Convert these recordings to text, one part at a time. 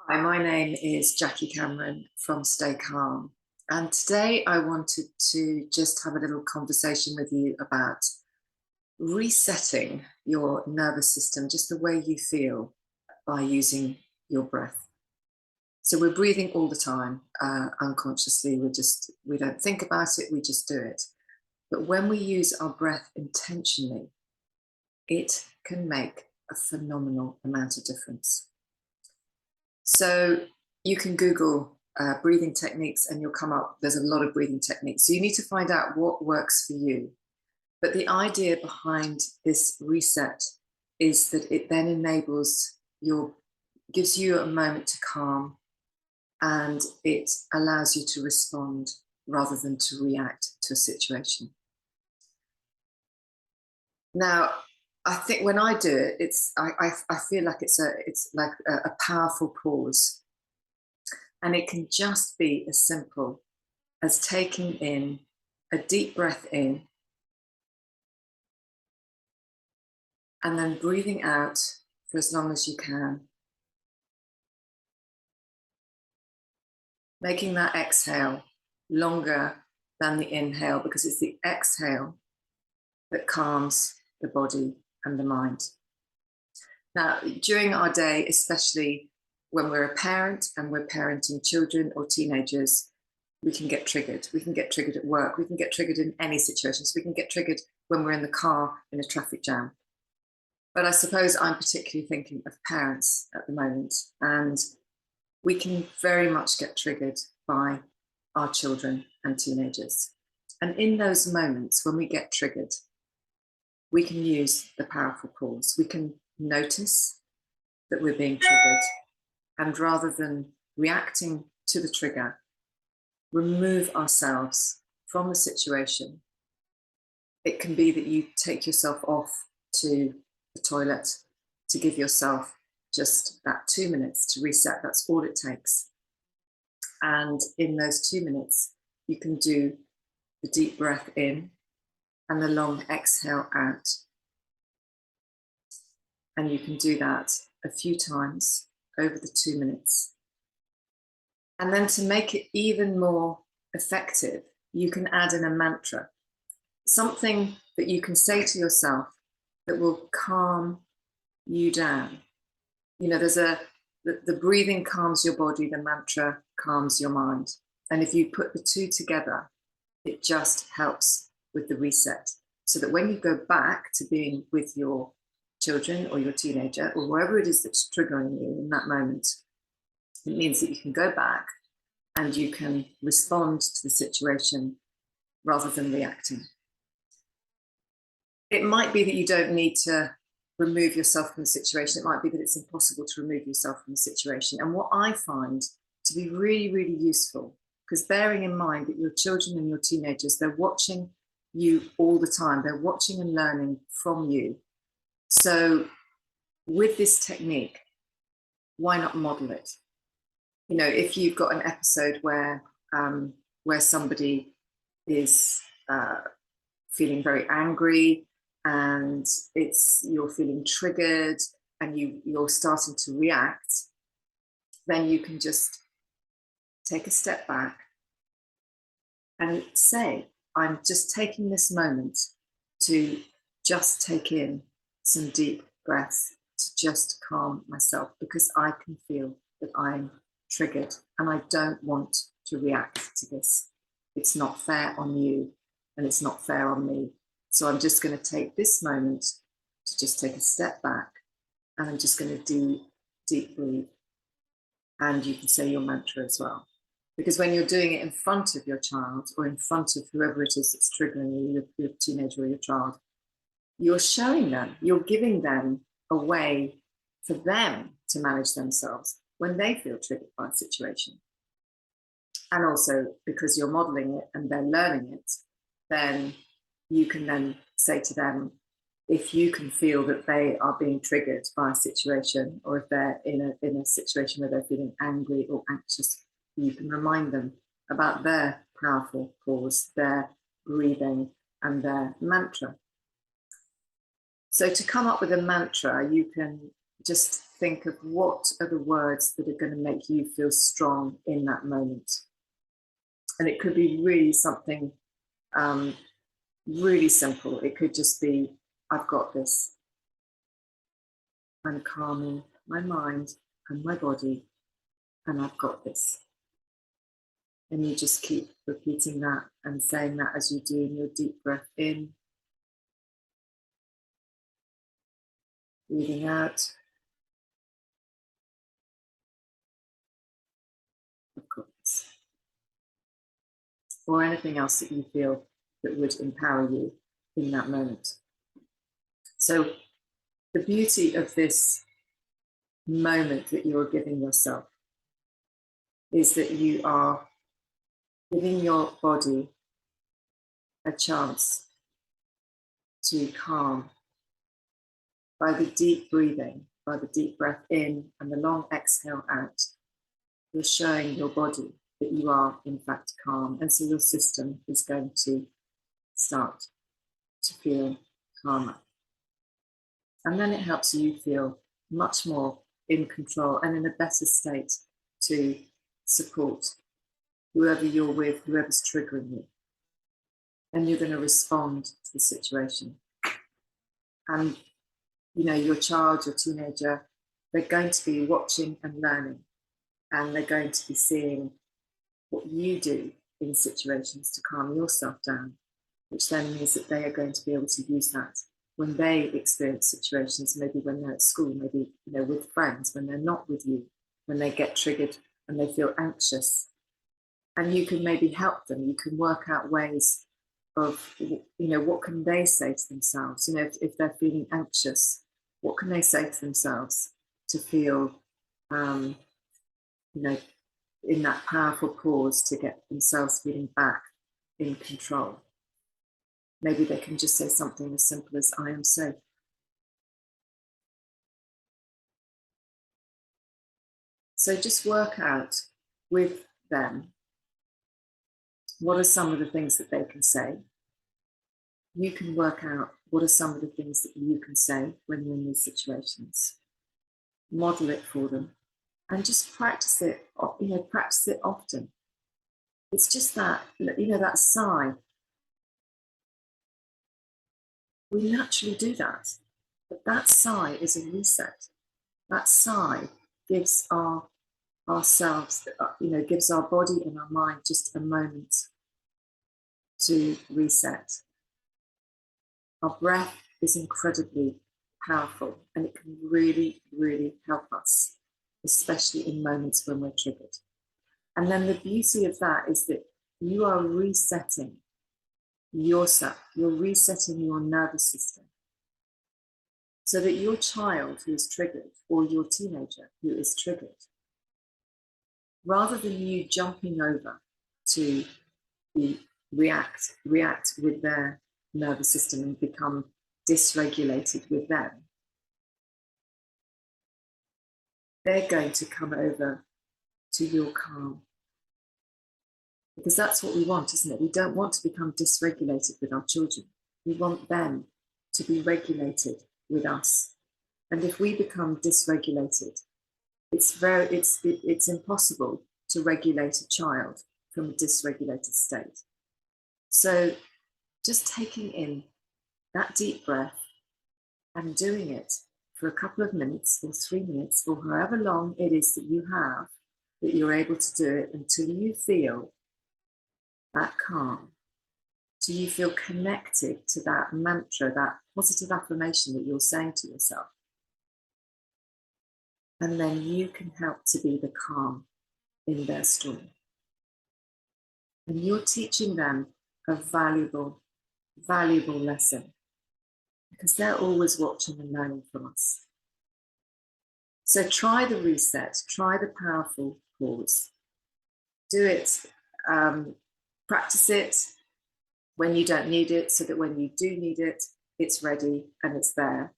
Hi, my name is Jackie Cameron from Stay Calm. And today I wanted to just have a little conversation with you about resetting your nervous system, just the way you feel by using your breath. So we're breathing all the time, unconsciously. We don't think about it, we just do it. But when we use our breath intentionally, it can make a phenomenal amount of difference. So you can Google breathing techniques and you'll come up, there's a lot of breathing techniques. So you need to find out what works for you. But the idea behind this reset is that it then gives you a moment to calm, and it allows you to respond rather than to react to a situation. Now, I think when I do it, I feel like it's like a powerful pause. And it can just be as simple as taking in a deep breath in and then breathing out for as long as you can. Making that exhale longer than the inhale, because it's the exhale that calms the body and the mind. Now, during our day, especially when we're a parent and we're parenting children or teenagers, we can get triggered. We can get triggered at work. We can get triggered in any situation. So we can get triggered when we're in the car in a traffic jam. But I suppose I'm particularly thinking of parents at the moment, and we can very much get triggered by our children and teenagers. And in those moments when we get triggered, we can use the powerful pause. We can notice that we're being triggered, and rather than reacting to the trigger, remove ourselves from the situation. It can be that you take yourself off to the toilet to give yourself just that 2 minutes to reset. That's all it takes. And in those 2 minutes, you can do the deep breath in and the long exhale out. And you can do that a few times over the 2 minutes. And then to make it even more effective, you can add in a mantra, something that you can say to yourself that will calm you down. You know, the breathing calms your body, the mantra calms your mind. And if you put the two together, it just helps with the reset. So that when you go back to being with your children or your teenager or wherever it is that's triggering you in that moment, it means that you can go back and you can respond to the situation rather than reacting. It might be that you don't need to remove yourself from the situation. It might be that it's impossible to remove yourself from the situation. And what I find to be really, really useful, because bearing in mind that your children and your teenagers, they're watching you all the time. They're watching and learning from you. So with this technique, why not model it? You know, if you've got an episode where somebody is feeling very angry, and you're feeling triggered and you're starting to react, then you can just take a step back and say, I'm just taking this moment to just take in some deep breaths to just calm myself, because I can feel that I'm triggered and I don't want to react to this. It's not fair on you and it's not fair on me. So I'm just going to take this moment to just take a step back, and I'm just going to deep breathe. And you can say your mantra as well. Because when you're doing it in front of your child or in front of whoever it is that's triggering you, your teenager or your child, you're showing them, you're giving them a way for them to manage themselves when they feel triggered by a situation. And also because you're modeling it and they're learning it, then you can then say to them, if you can feel that they are being triggered by a situation, or if they're in a situation where they're feeling angry or anxious, you can remind them about their powerful pause, their breathing, and their mantra. So to come up with a mantra, you can just think of what are the words that are going to make you feel strong in that moment. And it could be really something really simple. It could just be, I've got this. I'm calming my mind and my body, and I've got this. And you just keep repeating that and saying that as you do in your deep breath in, breathing out. I've got this. Or anything else that you feel that would empower you in that moment. So the beauty of this moment that you're giving yourself is that you are giving your body a chance to calm by the deep breathing, by the deep breath in and the long exhale out. You're showing your body that you are in fact calm, and so your system is going to start to feel calmer. And then it helps you feel much more in control and in a better state to support whoever you're with, whoever's triggering you. And you're going to respond to the situation. And, you know, your child, your teenager, they're going to be watching and learning. And they're going to be seeing what you do in situations to calm yourself down, which then means that they are going to be able to use that when they experience situations, maybe when they're at school, maybe, you know, with friends, when they're not with you, when they get triggered and they feel anxious. And you can maybe help them. You can work out ways of, you know, what can they say to themselves? You know, if they're feeling anxious, what can they say to themselves to feel, you know, in that powerful pause to get themselves feeling back in control? Maybe they can just say something as simple as, I am safe. So just work out with them, what are some of the things that they can say? You can work out what are some of the things that you can say when you're in these situations. Model it for them and just practice it, you know, practice it often. It's just that, you know, that sigh. We naturally do that, but that sigh is a reset. That sigh gives ourselves, you know, gives our body and our mind just a moment to reset. Our breath is incredibly powerful and it can really, really help us, especially in moments when we're triggered. And then the beauty of that is that you are resetting yourself, you're resetting your nervous system so that your child who is triggered or your teenager who is triggered, rather than you jumping over to react with their nervous system and become dysregulated with them, they're going to come over to your calm. Because that's what we want, isn't it? We don't want to become dysregulated with our children. We want them to be regulated with us. And if we become dysregulated, it's impossible to regulate a child from a dysregulated state. So just taking in that deep breath and doing it for a couple of minutes or 3 minutes or however long it is that you have, that you're able to do it until you feel that calm, till you feel connected to that mantra, that positive affirmation that you're saying to yourself. And then you can help to be the calm in their storm. And you're teaching them a valuable, valuable lesson because they're always watching and learning from us. So try the reset, try the powerful pause. Do it, practice it when you don't need it so that when you do need it, it's ready and it's there.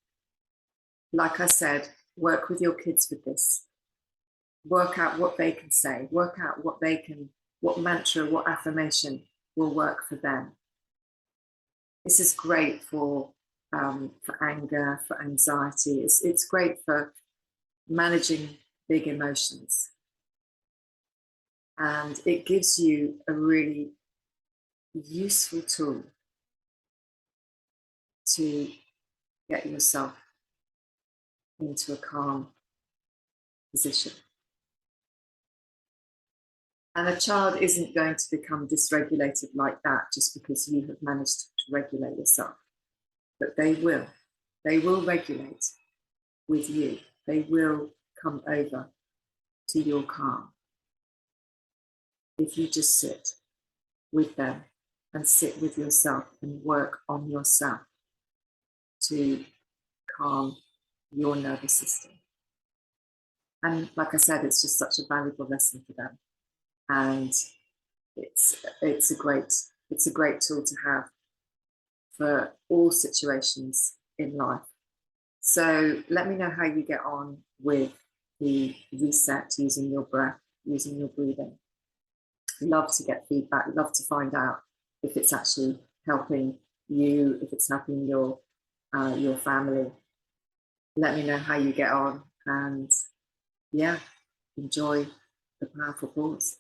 Like I said, work with your kids with this. Work out what they can say, work out what mantra, what affirmation will work for them. This is great for anger, for anxiety. It's great for managing big emotions. And it gives you a really useful tool to get yourself into a calm position. And a child isn't going to become dysregulated like that just because you have managed to regulate yourself. But they will. They will regulate with you. They will come over to your calm if you just sit with them and sit with yourself and work on yourself to calm your nervous system. And like I said, it's just such a valuable lesson for them. And it's a great tool to have for all situations in life. So let me know how you get on with the reset using your breath, using your breathing. Love to get feedback, love to find out if it's actually helping you, if it's helping your family. Let me know how you get on, and yeah, enjoy the powerful pause.